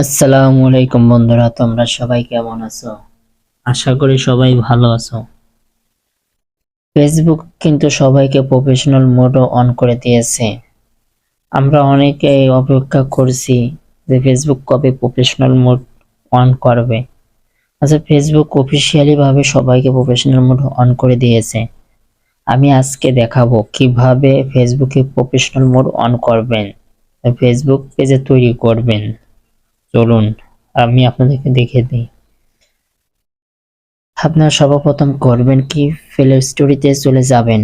আসসালামু আলাইকুম বন্ধুরা, তোমরা সবাই কেমন আছো? আশা করি সবাই ভালো আছো। ফেসবুক কিন্তু সবাইকে প্রফেশনাল মোডও অন করে দিয়েছে। আমরা অনেকেই অপেক্ষা করছি যে ফেসবুক কবে প্রফেশনাল মোড অন করবে। আচ্ছা, ফেসবুক অফিসিয়ালি ভাবে সবাইকে প্রফেশনাল মোড অন করে দিয়েছে। আমি আজকে দেখাবো কিভাবে ফেসবুকে প্রফেশনাল মোড অন করবেন, ফেসবুক পেজে তৈরি করবেন। চলুন আমি আপনাদেরকে দেখিয়ে দিই। আপনারা সর্বপ্রথম করবেন কি, প্লে স্টোরিতে চলে যাবেন।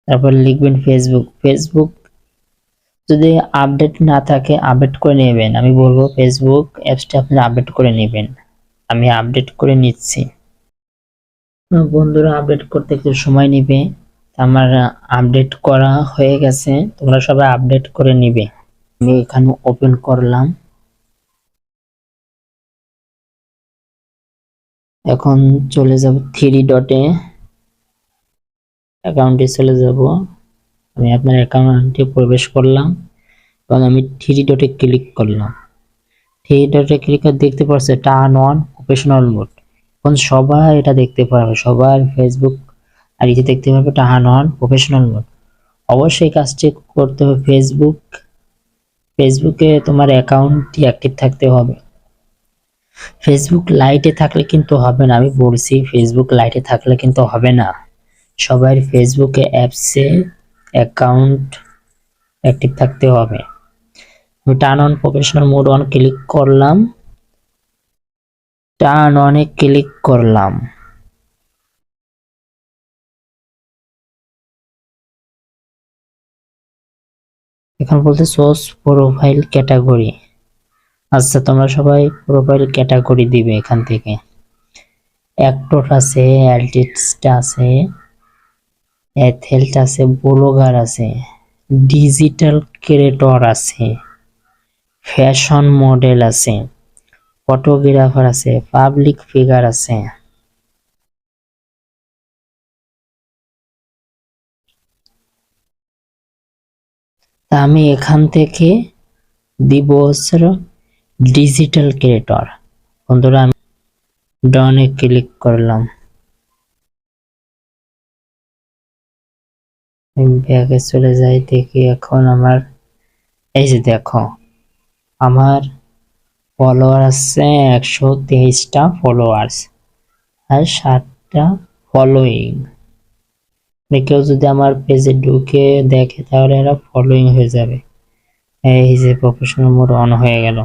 তারপর লিখবেন ফেসবুক। ফেসবুক যদি আপডেট না থাকে আপডেট করে নেবেন। আমি বলবো ফেসবুক অ্যাপসটা আপনারা আপডেট করে নেবেন। আমি আপডেট করে নিচ্ছি। বন্ধুরা, আপডেট করতে একটু সময় নেবে। আমার আপডেট করা হয়ে গেছে, তোমরা সবাই আপডেট করে নিবে। আমি এখানে ওপেন করলাম। এখন চলে যাব থ্রি ডটে, অ্যাকাউন্টে চলে যাব। আমি আপনার অ্যাকাউন্টে প্রবেশ করলাম এবং আমি থ্রি ডটে ক্লিক করলাম। থ্রি ডটে ক্লিক করে দেখতে পাচ্ছে টার্ন অন প্রফেশনাল মোড। এখন সবাই এটা দেখতে পারবে, সবার ফেসবুক আর ইতে দেখতে পারবে টার্ন অন প্রফেশনাল মোড। অবশ্যই কাজটি করতে হবে। ফেসবুকে তোমার অ্যাকাউন্টটি অ্যাক্টিভ থাকতে হবে। ফেসবুক লাইটে থাকলে কিন্তু হবে না, আমি বলছি ফেসবুক লাইটে থাকলে কিন্তু হবে না। সবার ফেসবুকে অ্যাপসে অ্যাকাউন্ট অ্যাক্টিভ থাকতে হবে। আমি turn on professional mode on click করলাম। টার্ন অনে ক্লিক করলাম। এখানে বলতে সোর্স প্রোফাইল ক্যাটাগরি। আচ্ছা, তোমরা সবাই প্রোফাইল ক্যাটাগরি দিবে এখান থেকে। অ্যাক্টর আছে, আর্টিস্ট আছে, অ্যাথলেট আছে, ব্লগার আছে, ডিজিটাল ক্রিয়েটর আছে, ফ্যাশন মডেল আছে, ফটোগ্রাফার আছে, পাবলিক ফিগার আছে। তা আমি এখান থেকে দিব হচ্ছে ডিজিটাল ক্রিয়েটর। বন্ধুরা, আমি ডনে ক্লিক করলাম। ব্যাগে চলে যাই, দেখি এখন আমার এই যে দেখো আমার ফলোয়ার আছে 123টা ফলোয়ার্স আর 7টা ফলোইং। কেউ যদি আমার পেজে ঢুকে দেখে তাহলে এরা ফলোইং হয়ে যাবে। এই যে প্রফেশনাল মোড অন হয়ে গেল।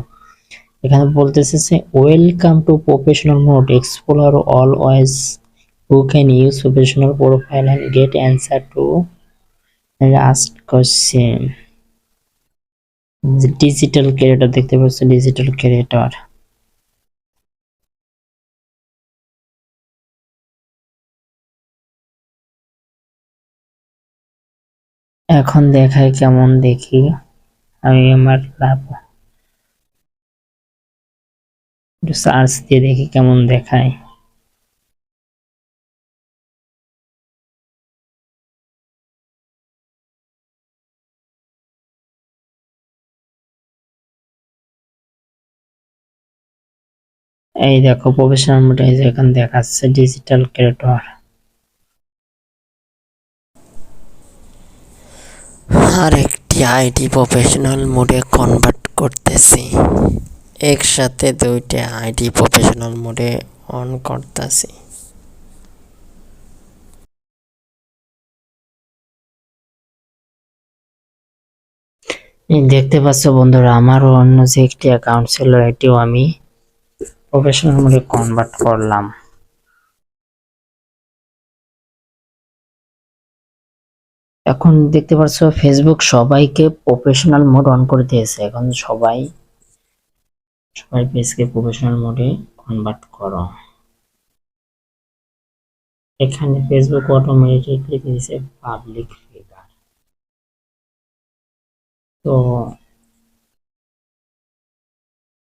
এখানে বলতেছে যে welcome to professional mode, explore always who can use professional profile and get answer to asked question. Digital creator দেখতে পাচ্ছ, ডিজিটাল ক্রিয়েটর। এখন দেখায় কেমন দেখি। আমি আমার লাভ সার্চ দিয়ে দেখি কেমন দেখায়। এই দেখো প্রফেশনাল মোড, এই যে এখানে দেখাচ্ছে ডিজিটাল ক্রিয়েটর। আর একটি আইডি প্রফেশনাল মোডে কনভার্ট করতেছি। একসাথে দুইটা আইডি প্রফেশনাল মোডে অন করতেছি। দেখতে পাচ্ছ বন্ধুরা, আমারও অন্য যে একটি অ্যাকাউন্ট ছিল এটিও আমি প্রফেশনাল মোডে কনভার্ট করলাম। এখন দেখতে পাচ্ছ ফেসবুক সবাইকে প্রফেশনাল মোড অন করে দিয়েছে। এখন সবাই পেজকে প্রফেশনাল মোডে কনভার্ট করো। এখানে ফেসবুক অটোমেটিকলি দিয়েছে পাবলিক ফিগার। তো